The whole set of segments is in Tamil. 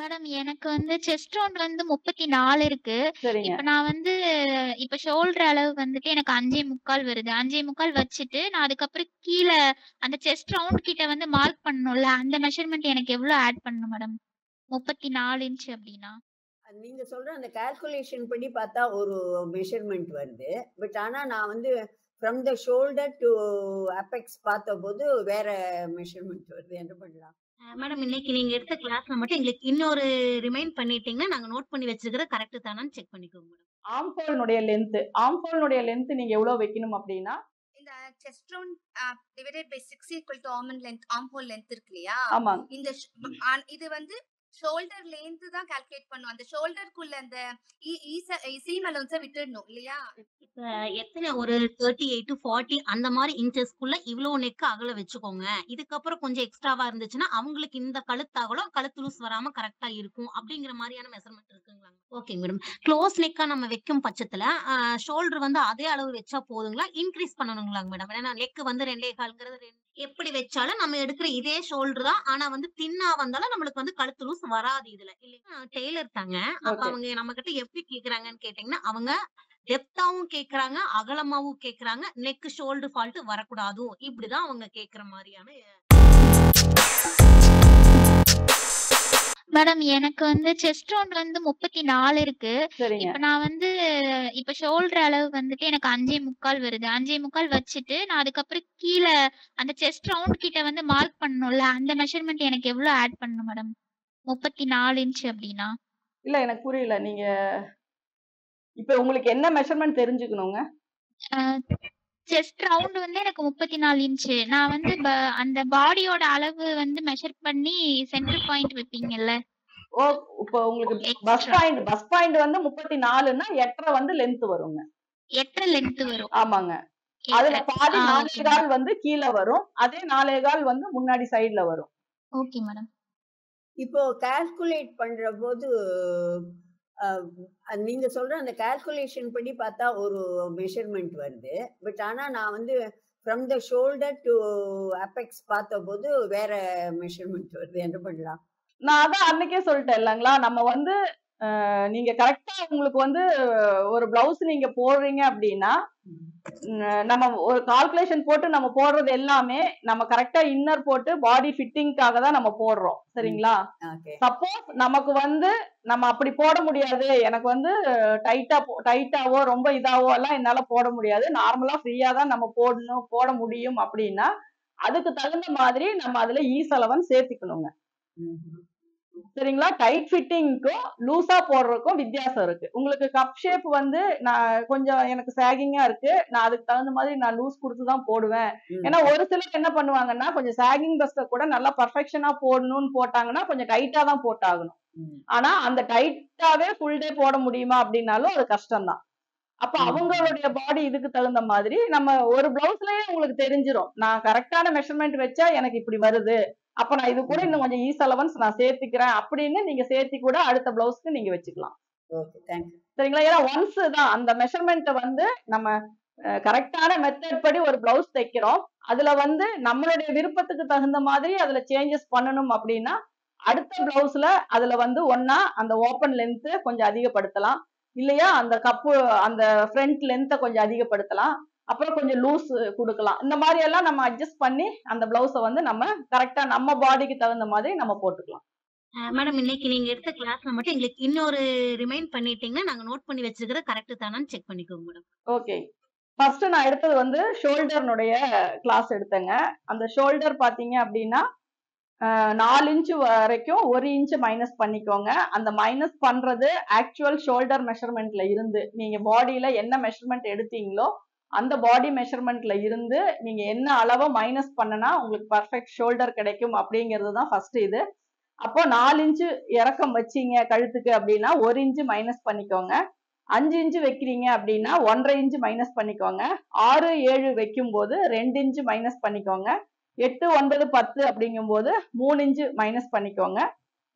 மேடம் எனக்கு வந்து செஸ்ட் ரவுண்ட் வந்து 34 இருக்கு. சரிங்க. இப்ப நான் வந்து இப்ப ஷோல்டர் அளவு வந்துட்டு எனக்கு 5.25 வருது. 5.25 வச்சுட்டு, நான் அதுக்கப்புறம் கீழ அந்த செஸ்ட் ரவுண்ட் கிட்ட வந்து மார்க் பண்ணணும்ல, அந்த மெஷர்மென்ட் எனக்கு எவ்ளோ ஆட் பண்ணணும் மேடம்? 34 இன்ச் அப்டின்னா? நீங்க சொல்ற அந்த கால்குலேஷன் படி பார்த்தா ஒரு மெஷர்மென்ட் வருது. பட் ஆனா நான் வந்து from the shoulder to apex பார்த்தபோது வேற மெஷர்மென்ட் வருது. என்ன பண்ணலாம்? மேடம் இன்னைக்கு நீங்க எடுத்த கிளாஸ்ல மட்டும் எங்களுக்கு இன்னொரு ரிமைண்ட் பண்ணிட்டீங்கன்னா, நாங்க நோட் பண்ணி வச்சிருக்கிறது கரெக்ட் தானான்னு செக் பண்ணிக்கோங்க மேடம். ஆம்ஹோல்னுடைய லென்த் நீங்க எவ்வளவு வைக்கணும் அப்படின்னா, இந்த chest round divided by 6 equal to arm hole length இருக்கு இல்லையா? ஆமாங்க. இந்த இது வந்து ஷோல்டர் லென்த் தான் கால்குலேட் பண்ணும். அந்த ஷோல்டருக்குள்ள அந்த சீம் அலோன்ஸ விட்டுடணும் இல்லையா? இப்ப எத்தனை ஒரு 38 to 40 அந்த மாரி இன்ச்சஸ்க்குள்ள இவ்ளோ நெக் அகல வச்சுக்கோங்க. இதுக்கப்புறம் கொஞ்சம் எக்ஸ்ட்ராவா இருந்துச்சுன்னா, அவங்களுக்கு இந்த கழுத்து அகலம், கழுத்து லூஸ் வராம கரெக்ட்டா இருக்கும். அப்படிங்கிற மாரியான மெஷர்மென்ட் இருக்குங்களா? Okay madam. க்ளோஸ் நெக்கா நம்ம வைக்கும் பட்சத்துல, ஷோல்டர் வந்து அதே அளவு வச்சா போதுங்களா? இன்கிரீஸ் பண்ணணுங்களாங்க மேடம்? ஏன்னா நெக் வந்து 2 1/4ங்கிறது எப்படி வச்சாலும் நம்ம எடுக்கிற இதே ஷோல்டர் தான். ஆனா வந்து தின்னா வந்தாலும் நம்மளுக்கு வந்து கழுத்து லூஸ் வராது இதுல. இல்லைங்களா? டெய்லர் தாங்க. அப்ப ஓகே. அவங்க நம்மகிட்ட எப்படி கேக்குறாங்கன்னு கேட்டீங்கன்னா, அவங்க டெப்த்தாவும் கேக்குறாங்க, அகலமாவும் கேக்குறாங்க. நெக் ஷோல்டர் ஃபால்ட் வரக்கூடாது. இப்படிதான் அவங்க கேக்குற மாரியான மேடம் எனக்கு வந்து செஸ்ட் ரவுண்ட் வந்து 34 இருக்கு. சரிங்க. இப்ப நான் வந்து இப்ப ஷோல்டர் அளவு வந்துட்டு எனக்கு 5.25 வருது. 5.25 வச்சுட்டு, நான் அதுக்கப்புறம் கீழ அந்த செஸ்ட் ரவுண்ட் கிட்ட வந்து மார்க் பண்ணணும்ல, அந்த மெஷர்மென்ட் எனக்கு எவ்ளோ ஆட் பண்ணணும் மேடம்? 34 இன்ச் அப்டின்னா? இல்ல எனக்கு புரியல. நீங்க இப்ப உங்களுக்கு என்ன மெஷர்மென்ட் தெரிஞ்சுக்கணுங்க? அ செஸ்ட் ரவுண்ட் வந்து எனக்கு 34 இன்ச்சு. நான் வந்து அந்த பாடியோட அளவு வந்து மெஷர் பண்ணி சென்டர் பாயிண்ட் வைப்பீங்கல்ல? ஓ! இப்ப உங்களுக்கு எக்ஸ்ட்ரா. பஸ் பாயிண்ட் வந்து 34ன்னா 8.5 வந்து லென்த் வருங்க. 8 லென்த் வரும். ஆமாங்க. அதுல 8. பாதி ஓகே 4 1/4 மேடம். வந்து கீழ வரும். அதே 4 1/4 வந்து முன்னாடி சைடுல வரும். Okay madam. இப்போ கால்குலேட் பண்றபோது நீங்க சொல்ற அந்த கால்குலேஷன் படி பார்த்தா ஒரு மெஷர்மென்ட் வருது. பட் ஆனா நான் வந்து from the shoulder to apex பார்த்தபோது வேற மெஷர்மென்ட் வருது. என்ன பண்ணலாம்? நான் அதான் அன்னைக்கே சொல்லிட்டேன் இல்லங்களா? நம்ம வந்து நீங்க கரெக்ட்டா உங்களுக்கு வந்து ஒரு பிளவுஸ் நீங்க போடுறீங்க அப்படின்னா, நம்ம ஒரு கால்குலேஷன் போட்டு நம்ம போடுறது எல்லாமே நம்ம கரெக்ட்டா இன்னர் போட்டு பாடி ஃபிட்டிங்காக தான் நம்ம போடுறோம். சரிங்களா? ஓகே. சப்போஸ் நமக்கு வந்து நம்ம அப்படி போட முடியாது. எனக்கு வந்து டைட்டாவோ ரொம்ப இதாவோ எல்லாம் என்னால போட முடியாது. நார்மலா ஃப்ரீயா தான் நம்ம போட முடியும் அப்படின்னா, அதுக்கு தகுந்த மாதிரி நம்ம அதுல ஈஸ் அலவன்ஸ் சேர்த்துக்கணுங்க. சரிங்களா? டைட் ஃபிட்டிங்க்கும் லூஸா போடுறதுக்கும் வித்தியாசம் இருக்கு. உங்களுக்கு கப் ஷேப் வந்து நான் கொஞ்சம் எனக்கு சாகிங்கா இருக்கு. நான் அதுக்கு தகுந்த மாதிரி நான் லூஸ் குடுத்து தான் போடுவேன். ஏன்னா ஒரு சிலர் என்ன பண்ணுவாங்கன்னா, கொஞ்சம் சாகிங் ட்ரெஸ்ஸ கூட நல்லா பெர்ஃபெக்ஷனா போடணும்னு போட்டாங்கன்னா, கொஞ்சம் டைட்டா தான் போட்டாகணும். ஆனா அந்த டைட்டாவே ஃபுல் டே போட முடியுமா அப்படின்னாலும் அது கஷ்டம் தான். அப்ப அவங்களுடைய பாடி இதுக்கு தகுந்த மாதிரி நம்ம ஒரு பிளவுஸ்லயே உங்களுக்கு தெரிஞ்சிரும். நான் கரெக்டான மெஷர்மென்ட் வச்சா எனக்கு இப்படி வருது. அப்ப நான் இது கூட இன்னும் கொஞ்சம் ஈஸ் அலவன்ஸ் நான் சேர்த்துக்கிறேன் அப்படின்னு நீங்க சேர்த்தி கூட அடுத்த பிளவுஸ்க்கு நீங்க வச்சுக்கலாம். ஓகே. Thank you. சரிங்களா? ஏன்னா ஒன்ஸ் தான் அந்த மெஷர்மென்ட் வந்து நம்ம கரெக்டான மெத்தட் படி ஒரு பிளவுஸ் தைக்கிறோம். அதுல வந்து நம்மளுடைய விருப்பத்துக்கு தகுந்த மாதிரி அதுல சேஞ்சஸ் பண்ணணும் அப்படின்னா, அடுத்த பிளவுஸ்ல அதுல வந்து ஒண்ணா அந்த ஓப்பன் லென்த் கொஞ்சம் அதிகப்படுத்தலாம். இல்லையா அந்த ஃப்ரண்ட் லென்த்த கொஞ்சம் அதிகப்படுத்தலாம். அப்புறம் கொஞ்சம் லூஸ் குடுக்கலாம். இந்த மாதிரி எல்லாம் நம்ம அட்ஜஸ்ட் பண்ணி அந்த பிளவுஸ வந்து நம்ம கரெக்ட்டா நம்ம பாடிக்கு தகுந்த மாதிரி நம்ம போட்டுக்கலாம். மேடம் இன்னைக்கு நீங்க எடுத்த கிளாஸ்ல மட்டும் எங்களுக்கு இன்னொரு ரிமைண்ட் பண்ணிட்டீங்கன்னா, நாங்க நோட் பண்ணி வச்சிருக்கிறது கரெக்ட் தானான்னு செக் பண்ணிக்கோங்க மேடம். ஓகே. ஃபர்ஸ்ட் நான் எடுத்தது வந்து ஷோல்டர்னுடைய கிளாஸ் எடுத்தேங்க. அந்த ஷோல்டர் பாத்தீங்க அப்படின்னா 4 இன்ச் வரைக்கும் 1 இன்ச் மைனஸ் பண்ணிக்கோங்க. அந்த மைனஸ் பண்றது ஆக்சுவல் ஷோல்டர் மெஷர்மென்ட்ல இருந்து நீங்க பாடியில என்ன மெஷர்மென்ட் எடுத்தீங்களோ அந்த பாடி மெஷர்மென்ட்ல இருந்து நீங்க என்ன அளவை மைனஸ் பண்ணனா உங்களுக்கு பர்ஃபெக்ட் ஷோல்டர் கிடைக்கும் அப்படிங்கிறது தான் ஃபர்ஸ்ட் இது. அப்போ 4 இன்ச் இறக்கம் வச்சீங்க கழுத்துக்கு அப்படின்னா 1 இன்ச் மைனஸ் பண்ணிக்கோங்க. 5 இன்ச் வைக்கிறீங்க அப்படின்னா 1.5 இன்ச் மைனஸ் பண்ணிக்கோங்க. 6 7 வைக்கும் போது 2 இன்ச் மைனஸ் பண்ணிக்கோங்க. 8 9 10 அப்படிங்கும்போது 3 இன்ச் மைனஸ் பண்ணிக்கோங்க.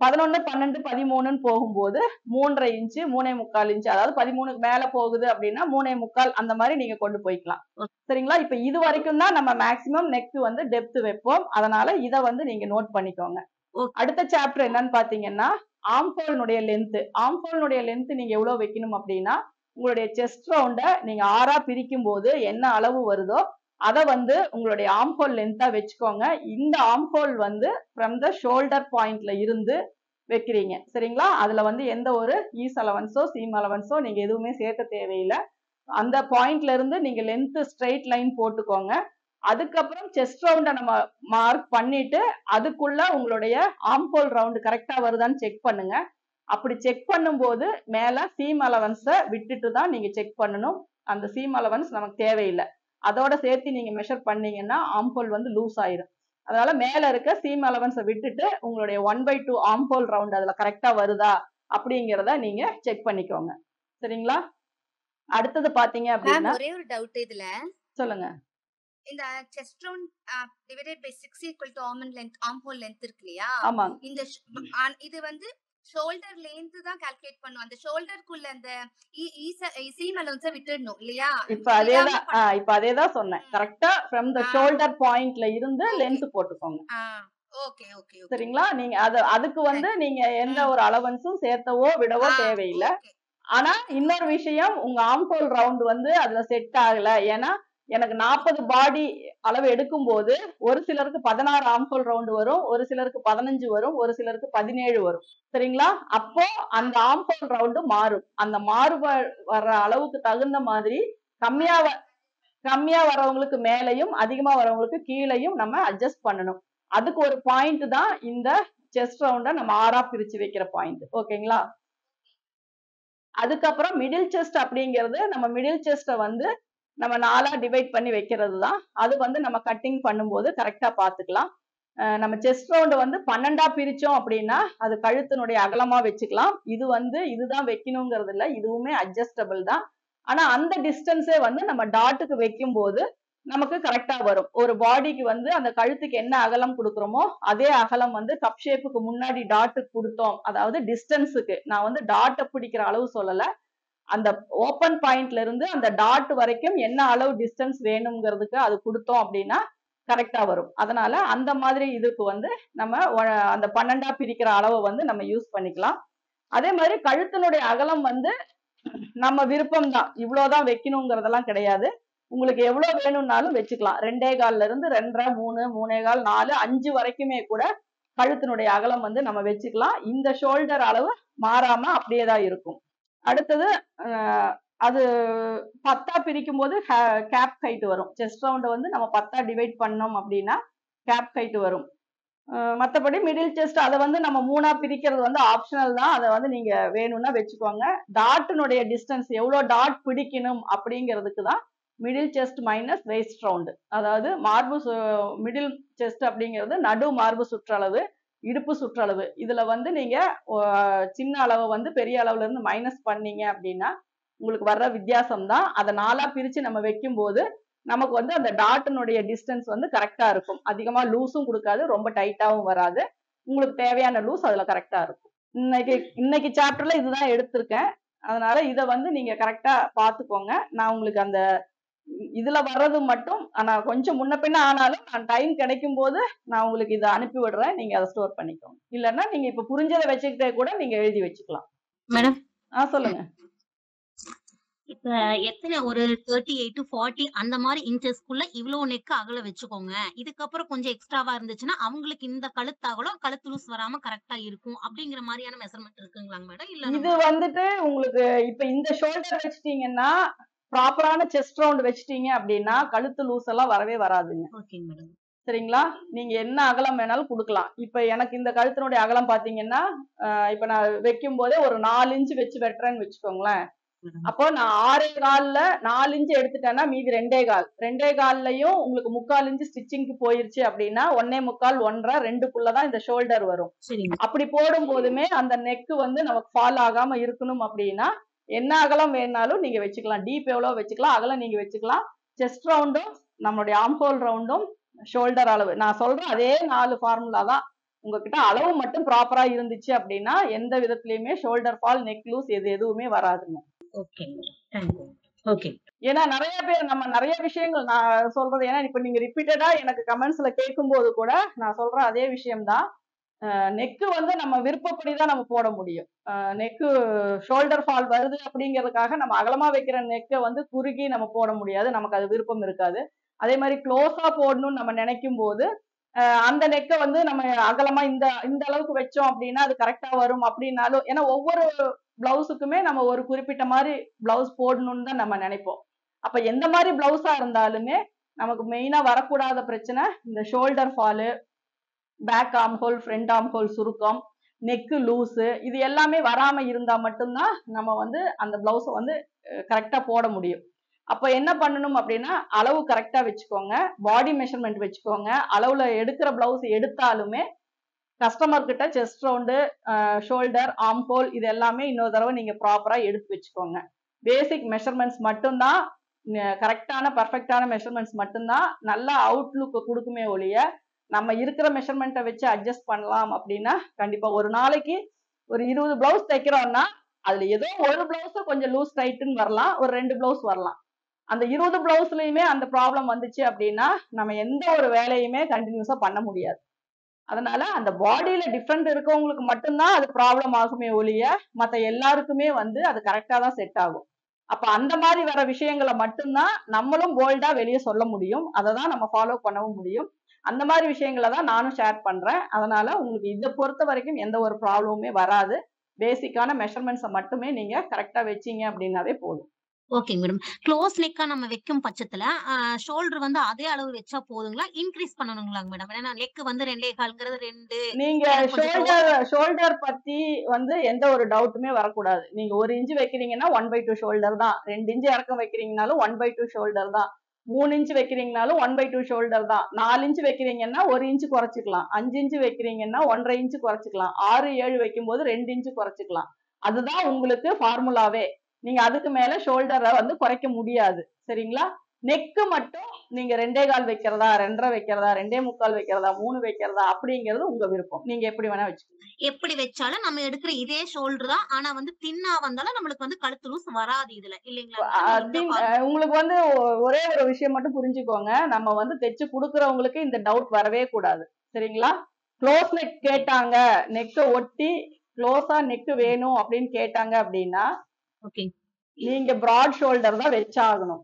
11 12 13ன்னு போகும்போது 3.5 இன்ச் 3.25 இன்ச் அதாவது 13க்கு மேல போகுது அப்படின்னா 3.25 அந்த மாதிரி நீங்க கொண்டு போய்க்கலாம். சரிங்களா? இப்ப இது வரைக்கும் தான் நம்ம மேக்சிமம் நெக் வந்து டெப்த் வைப்போம். அதனால இத வந்து நீங்க நோட் பண்ணிக்கோங்க. ஓகே அடுத்த சாப்டர் என்னன்னு பாத்தீங்கன்னா ஆம்ஹோல்னுடைய லென்த் நீங்க எவ்வளவு வைக்கணும் அப்படின்னா உங்களுடைய செஸ்ட் ரவுண்ட நீங்க 6ஆ பிரிக்கும் போது என்ன அளவு வருதோ அதை வந்து உங்களுடைய ஆம்ஹோல் லென்த்தா வச்சுக்கோங்க. இந்த ஆம்ஹோல் வந்து ஃப்ரம் த ஷோல்டர் பாயிண்ட்ல இருந்து வைக்கிறீங்க சரிங்களா. அதுல வந்து எந்த ஒரு ஈஸ் அலவன்ஸோ சீம் அலவன்ஸோ நீங்க எதுவுமே சேர்க்க தேவையில்லை. அந்த பாயிண்ட்ல இருந்து நீங்க லென்த் ஸ்ட்ரெயிட் லைன் போட்டுக்கோங்க. அதுக்கப்புறம் செஸ்ட் ரவுண்ட நம்ம மார்க் பண்ணிட்டு அதுக்குள்ள உங்களுடைய ஆம்ஹோல் ரவுண்ட் கரெக்டா வருதான்னு செக் பண்ணுங்க. அப்படி செக் பண்ணும்போது மேல சீம் அலவன்ஸை விட்டுட்டு தான் நீங்க செக் பண்ணணும். அந்த சீம் அலவன்ஸ் நமக்கு தேவையில்லை. அதோட சேர்த்து நீங்க மெஷர் பண்ணீங்கன்னா ஆம்ஹோல் வந்து லூஸ் ஆயிரும். அதனால மேல இருக்க சீம் அலவன்ஸை விட்டுட்டு உங்களுடைய 1/2 ஆம்ஹோல் ரவுண்ட் அதுல கரெக்டா வருதா அப்படிங்கிறத நீங்க செக் பண்ணிக்கோங்க சரிங்களா. அடுத்தது பாத்தீங்க மேம் அப்படின்னா ஒரே ஒரு டவுட் இதுல சொல்லுங்க. இந்த chest round divided by 6 equal to arm hole length இருக்கு இல்லையா, ஆமாங்க. இந்த இது வந்து ஷோல்டர் லென்த் தான் கால்குலேட் பண்ணும். அந்த ஷோல்டருக்குள்ள அந்த சீம் அலவன்ஸை விட்டுடணும் இல்லையா. இப்ப அதேதான் சொன்னேன். கரெக்டா ஃப்ரம் த ஷோல்டர் பாயிண்ட்ல இருந்து லென்த் போட்டுக்கோங்க ஓகே ஓகே சரிங்களா. நீங்க அதுக்கு வந்து நீங்க எந்த ஒரு அலவன்ஸும் சேர்த்தவோ விடவோ தேவையில்லை. ஆனா இன்னொரு விஷயம், உங்க ஆம்ஹோல் ரவுண்ட் வந்து அதுல செட் ஆகல. ஏன்னா எனக்கு 40 பாடி அளவு எடுக்கும் போது ஒரு சிலருக்கு 16 ஆம்ஹோல் ரவுண்ட் வரும், ஒரு சிலருக்கு 15 வரும், ஒரு சிலருக்கு 17 வரும் சரிங்களா. அப்போ அந்த ஆம்ஹோல் ரவுண்ட் மாறும். அந்த வர்ற அளவுக்கு தகுந்த மாதிரி கம்மியா வரவங்களுக்கு மேலையும் அதிகமா வரவங்களுக்கு கீழையும் நம்ம அட்ஜஸ்ட் பண்ணணும். அதுக்கு ஒரு பாயிண்ட் தான் இந்த செஸ்ட் ரவுண்ட நம்ம 6ஆ பிரிச்சு வைக்கிற பாயிண்ட். ஓகேங்களா. அதுக்கப்புறம் மிடில் செஸ்ட் அப்படிங்கிறது நம்ம மிடில் செஸ்ட வந்து நம்ம 4ஆ டிவைட் பண்ணி வைக்கிறது தான். அது வந்து நம்ம கட்டிங் பண்ணும்போது கரெக்டா பாத்துக்கலாம். நம்ம செஸ்ட் ரவுண்ட் வந்து 12ஆ பிரிச்சோம் அப்படின்னா அது கழுத்தினுடைய அகலமா வச்சுக்கலாம். இது வந்து இதுதான் வைக்கணுங்கிறது இல்லை, இதுவுமே அட்ஜஸ்டபிள் தான். ஆனா அந்த டிஸ்டன்ஸே வந்து நம்ம டாட்டுக்கு வைக்கும் போது நமக்கு கரெக்டா வரும். ஒரு பாடிக்கு வந்து அந்த கழுத்துக்கு என்ன அகலம் கொடுக்குறோமோ அதே அகலம் வந்து கப் ஷேப்புக்கு முன்னாடி டாட்டுக்கு கொடுத்தோம். அதாவது டிஸ்டன்ஸுக்கு நான் வந்து டாட்டை பிடிக்கிற அளவு சொல்லல, அந்த ஓப்பன் பாயிண்ட்ல இருந்து அந்த டாட் வரைக்கும் என்ன அளவு டிஸ்டன்ஸ் வேணுங்கிறதுக்கு அது கொடுத்தோம் அப்படின்னா கரெக்டா வரும். அதனால அந்த மாதிரி இதுக்கு வந்து நம்ம அந்த 12ஆ பிரிக்கிற அளவை வந்து நம்ம யூஸ் பண்ணிக்கலாம். அதே மாதிரி கழுத்தினுடைய அகலம் வந்து நம்ம விருப்பம் தான், இவ்வளவுதான் வைக்கணுங்கிறதெல்லாம் கிடையாது. உங்களுக்கு எவ்வளவு வேணும்னாலும் வச்சுக்கலாம். 2.25 இருந்து 2.5, 3, 3.25, 4, 5 வரைக்குமே கூட கழுத்தினுடைய அகலம் வந்து நம்ம வச்சுக்கலாம். இந்த ஷோல்டர் அளவு மாறாம அப்படியே தான் இருக்கும். அடுத்தது அது 10ஆ பிரிக்கும் போது கேப் ஹைட் வரும். செஸ்ட் ரவுண்ட வந்து நம்ம 10ஆ டிவைட் பண்ணோம் அப்படின்னா கேப் ஹைட் வரும். மற்றபடி மிடில் செஸ்ட் அதை வந்து நம்ம 3ஆ பிரிக்கிறது வந்து ஆப்ஷனல் தான். அதை வந்து நீங்க வேணும்னா வச்சுக்கோங்க. டாட்டினுடைய டிஸ்டன்ஸ் எவ்வளோ டாட் பிடிக்கணும் அப்படிங்கிறதுக்கு தான் middle chest minus waist round. அதாவது மிடில் செஸ்ட் அப்படிங்கிறது நடு மார்பு சுற்றளவு, இடுப்பு சுற்றளவு. இதுல வந்து நீங்க சின்ன அளவை வந்து பெரிய அளவுல இருந்து மைனஸ் பண்ணீங்க அப்படின்னா உங்களுக்கு வர்ற வித்தியாசம் தான். அதை 4ஆ பிரிச்சு நம்ம வைக்கும் போது நமக்கு வந்து அந்த டாட்டினுடைய டிஸ்டன்ஸ் வந்து கரெக்டா இருக்கும். அதிகமா லூஸும் கொடுக்காது, ரொம்ப டைட்டாவும் வராது. உங்களுக்கு தேவையான லூஸ் அதுல கரெக்டா இருக்கும். இன்னைக்கு சாப்டர்ல இதுதான் எடுத்திருக்கேன். அதனால இதை வந்து நீங்க கரெக்டா பாத்துக்கோங்க. நான் உங்களுக்கு அந்த இதுல வர்றது மட்டும் நான் கொஞ்சம் முன்ன பின்ன ஆனாலும் நான் டைம் கிடைக்கும் போது நான் உங்களுக்கு இதை அனுப்பி விடுறேன். நீங்க அதை ஸ்டோர் பண்ணிக்கோங்க. இல்லைன்னா நீங்க இப்ப புரிஞ்சதை வச்சுக்கிட்டே கூட நீங்க எழுதி வச்சுக்கலாம். மேடம் சொல்லுங்க. இப்ப எத்தனை ஒரு 38 to 40 அந்த மாதிரி இன்ச்சஸ்க்குள்ள இவ்வளவு நெக் அகல வச்சுக்கோங்க. இதுக்கப்புறம் கொஞ்சம் எக்ஸ்ட்ராவா இருந்துச்சுன்னா அவங்களுக்கு இந்த கழுத்து அகலம் கழுத்து லூஸ் வராம கரெக்டா இருக்கும் அப்படிங்கிற மாதிரியான மெஷர்மெண்ட் இருக்குங்களா மேடம்? இல்ல இது வந்துட்டு உங்களுக்கு இப்ப இந்த ஷோல்டர் வச்சுட்டீங்கன்னா ப்ராப்பரான செஸ்ட் ரவுண்ட் வச்சுட்டீங்க அப்படின்னா கழுத்து லூஸ் எல்லாம் வரவே வராதுங்க. Okay madam. சரிங்களா. நீங்க என்ன அகலம் வேணாலும் கொடுக்கலாம். இப்ப எனக்கு இந்த கழுத்தினுடைய அகலம் பாத்தீங்கன்னா இப்ப நான் வைக்கும் போதே ஒரு 4 இன்ச் வச்சு வெட்டுறேன்னு வச்சுக்கோங்களேன். அப்போ நான் 6.25ல 4 இன்ச் எடுத்துட்டேன்னா மீதி 2.25லையும் உங்களுக்கு 3/4 இன்ச் ஸ்டிச்சிங்க்கு போயிருச்சு அப்படின்னா 1.25, 1.5, 2க்குள்ளதான் இந்த ஷோல்டர் வரும். அப்படி போடும் போதுமே அந்த நெக் வந்து நமக்கு ஃபால் ஆகாம இருக்கணும் அப்படின்னா என்ன அகலம் வேணாலும் நீங்க வச்சுக்கலாம். டீப் எவ்வளவு வச்சுக்கலாம், அகலம் நீங்க வச்சுக்கலாம். செஸ்ட் ரவுண்டும் நம்மளுடைய ஆம்ஹோல் ரவுண்டும் ஷோல்டர் அளவு நான் சொல்றேன். அதே 4 ஃபார்முலா தான். உங்ககிட்ட அளவு மட்டும் ப்ராப்பரா இருந்துச்சு அப்படின்னா எந்த விதத்திலயுமே ஷோல்டர் ஃபால், நெக் லூஸ் எதுவுமே வராதுங்க. ஏன்னா நிறைய பேர் நம்ம நிறைய விஷயங்கள் நான் சொல்றது, ஏன்னா இப்ப நீங்க ரிப்பீட்டடா எனக்கு கமெண்ட்ஸ்ல கேட்கும் போது கூட நான் சொல்ற அதே விஷயம்தான். நெக்கு வந்து நம்ம விருப்பப்படி தான் நம்ம போட முடியும். நெக்கு ஷோல்டர் ஃபால் வருது அப்படிங்கிறதுக்காக நம்ம அகலமா வைக்கிற நெக்கை வந்து குறுகி நம்ம போட முடியாது. நமக்கு அது விருப்பம் இருக்காது. அதே மாதிரி க்ளோஸா போடணும்னு நம்ம நினைக்கும் போது அந்த நெக்கை வந்து நம்ம அகலமா இந்த இந்த அளவுக்கு வச்சோம் அப்படின்னா அது கரெக்டா வரும் அப்படின்னாலும், ஏன்னா ஒவ்வொரு பிளவுஸுக்குமே நம்ம ஒரு குறிப்பிட்ட மாதிரி பிளவுஸ் போடணும்னு தான் நம்ம நினைப்போம். அப்ப எந்த மாதிரி பிளவுஸா இருந்தாலுமே நமக்கு மெயினா வரக்கூடாத பிரச்சனை இந்த shoulder fall, back arm hole, front arm hole சுருக்கம், நெக்கு லூஸு, இது எல்லாமே வராம இருந்தா மட்டும்தான் நம்ம வந்து அந்த பிளவுஸை வந்து கரெக்டா போட முடியும். அப்ப என்ன பண்ணணும் அப்படின்னா, அளவு கரெக்டா வச்சுக்கோங்க, பாடி மெஷர்மெண்ட் வச்சுக்கோங்க. அளவுல எடுக்கிற பிளவுஸ் எடுத்தாலுமே கஸ்டமர் கிட்ட chest round, shoulder, arm whole இது எல்லாமே இன்னொரு தடவை நீங்க ப்ராப்பரா எடுத்து வச்சுக்கோங்க. பேசிக் மெஷர்மெண்ட்ஸ் மட்டும்தான், கரெக்டான பர்ஃபெக்டான மெஷர்மெண்ட்ஸ் மட்டும்தான் நல்ல அவுட்லுக் கொடுக்குமே ஒழிய, நம்ம இருக்கிற மெஷர்மெண்ட்டை வச்சு அட்ஜஸ்ட் பண்ணலாம் அப்படின்னா கண்டிப்பா ஒரு நாளைக்கு ஒரு 20 பிளவுஸ் தைக்கிறோம்னா அதுல ஏதோ ஒரு பிளவுஸ் கொஞ்சம் லூஸ் டைட்டுன்னு வரலாம், ஒரு 2 பிளவுஸ் வரலாம். அந்த 20 பிளவுஸ்லயுமே அந்த ப்ராப்ளம் வந்துச்சு அப்படின்னா நம்ம எந்த ஒரு வேலையுமே கண்டினியூஸா பண்ண முடியாது. அதனால அந்த பாடியில டிஃப்ரெண்ட் இருக்கவங்களுக்கு மட்டும்தான் அது ப்ராப்ளம் ஆகுமே ஒழிய மத்த எல்லாருக்குமே வந்து அது கரெக்டா தான் செட் ஆகும். அப்ப அந்த மாதிரி வர விஷயங்களை மட்டும்தான் நம்மளும் போல்டா வெளியே சொல்ல முடியும். அதை தான் நம்ம ஃபாலோ பண்ணவும் முடியும். அந்த மாதிரி விஷயங்களை தான் நானும் ஷேர் பண்றேன். அதனால உங்களுக்கு இதை பொறுத்த வரைக்கும் எந்த ஒரு ப்ராப்ளமுமே வராது. பேசிக்கான மெஷர்மெண்ட்ஸை மட்டுமே நீங்க கரெக்டா வச்சீங்க அப்படின்னாவே போதும். ஓகேங்க மேடம். க்ளோஸ் நெக்கா நம்ம வைக்கும் பட்சத்துல ஷோல்டர் வந்து அதே அளவு வச்சா போதுங்களா? இன்கிரீஸ் பண்ணணுங்களாங்க மேடம்? ஏன்னா நெக் வந்து 2.25ங்கிறது 2 நீங்க எனக்கு கொஞ்சம் ஷோல்டர் பத்தி வந்து எந்த ஒரு டவுட்டுமே வரக்கூடாது. நீங்க 1 இன்ச் வைக்கிறீங்கன்னா 1/2 ஷோல்டர் தான். 2 இன்ச் இறக்கம் வைக்கிறீங்கனாலும் 1/2 ஷோல்டர் தான். 3 இன்ச் வைக்கிறீங்கனாலும் 1/2 ஷோல்டர் தான். 4 இன்ச் வைக்கிறீங்கன்னா 1 இன்ச் குறைச்சிக்கலாம். 5 இன்ச் வைக்கிறீங்கன்னா 1.5 இன்ச் குறைச்சிக்கலாம். 6, 7 வைக்கும்போது 2 இன்ச் குறைச்சிக்கலாம். அதுதான் உங்களுக்கு ஃபார்முலாவே. நீங்க அதுக்கு மேல ஷோல்டரை வந்து குறைக்க முடியாது. சரிங்களா? நெக்கு மட்டும் நீங்க 2.25 வைக்கிறதா, 2.5 வைக்கிறதா, 2.25 வைக்கிறதா, 3 வைக்கிறதா அப்படிங்கிறது உங்க விருப்பம். நீங்க எப்படி வேணா வச்சுக்கோங்க. எப்படி வச்சாலும் நம்ம எடுக்கிற இதே ஷோல்டர் தான். ஆனா வந்து தின்னா வந்தாலும் நம்மளுக்கு வந்து கழுத்து லூஸ் வராது இதுல. இல்லைங்களா மேடம்? இந்த உங்களுக்கு வந்து ஒரே ஒரு விஷயம் மட்டும் புரிஞ்சுக்கோங்க. நம்ம வந்து தைச்சு கொடுக்கறவங்களுக்கு இந்த டவுட் வரவே கூடாது. சரிங்களா? க்ளோஸ் நெக் கேட்டாங்க, நெக்கை ஒட்டி க்ளோஸா நெக் வேணும் அப்படின்னு கேட்டாங்க அப்படின்னா ஓகே நீங்க பிராட் ஷோல்டர் தான் வச்சாகணும்.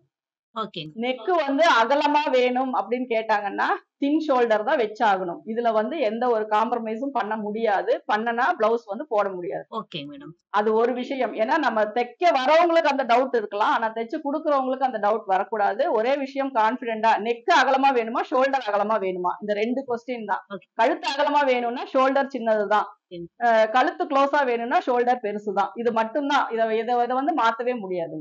ஓகே நெக்கு வந்து அகலமா வேணும் அப்படின்னு கேட்டாங்கன்னா தின் ஷோல்டர் தான் வச்சாகணும். இதுல வந்து எந்த ஒரு காம்ப்ரமைஸும் பண்ண முடியாது. பண்ணனா பிளவுஸ் வந்து போட முடியாது. Okay madam. அது ஒரு விஷயம். ஏன்னா நம்ம தைக்க வரவங்களுக்கு அந்த டவுட் இருக்கலாம். ஆனா தைச்சு கொடுக்கறவங்களுக்கு அந்த டவுட் வரக்கூடாது. ஒரே விஷயம் கான்பிடென்டா நெக் அகலமா வேணுமா, ஷோல்டர் அகலமா வேணுமா, இந்த 2 கொஸ்டின் தான். ஓகே கழுத்து அகலமா வேணும்னா ஷோல்டர் சின்னதுதான். கழுத்து க்ளோஸா வேணும்னா ஷோல்டர் பெருசுதான். இது மட்டும்தான். இதை வந்து மாத்தவே முடியாது.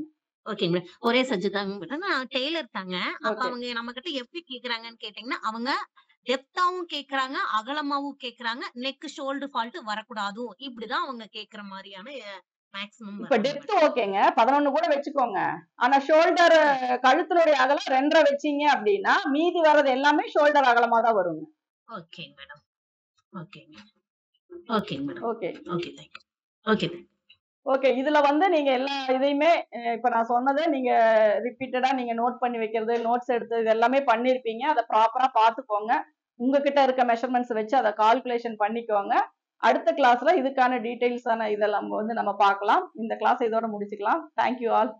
Okay madam. ஒரே சப்ஜெக்ட் தாங்க மேடம். நான் டெய்லர் தாங்க. அப்ப ஓகே. அவங்க நம்ம கிட்ட எப்படி கேக்குறாங்கன்னு கேட்டீங்கன்னா, அவங்க டெப்தாவும் கேக்குறாங்க, அகலமாவும் கேக்குறாங்க. நெக் ஷோல்டர் ஃபால்ட் வரக்கூடாது. இப்படிதான் அவங்க கேக்குற மாதிரியான மேக்ஸிமம் இப்ப டெப்த் ஓகேங்க, 11 கூட வச்சுக்கோங்க. ஆனா ஷோல்டர் கழுத்தினுடைய அகலம் 2.5 வச்சீங்க அப்படின்னா மீதி வர்றது எல்லாமே ஷோல்டர் அகலமா தான் வருங்க. Okay madam. Okay okay madam. Okay okay thank you. Okay okay. இதுல வந்து நீங்க எல்லா இதையுமே இப்ப நான் சொன்னதை நீங்க ரிப்பீட்டடா நீங்க நோட் பண்ணி வைக்கிறது, நோட்ஸ் எடுத்து இது எல்லாமே பண்ணிருப்பீங்க. அதை ப்ராப்பரா பாத்துக்கோங்க. உங்ககிட்ட இருக்க மெஷர்மெண்ட்ஸ் வச்சு அதை கால்குலேஷன் பண்ணிக்கோங்க. அடுத்த கிளாஸ்ல இதுக்கான டீடைல்ஸான இதெல்லாம் வந்து நம்ம பார்க்கலாம். இந்த கிளாஸ் இதோட முடிச்சுக்கலாம். Thank you all.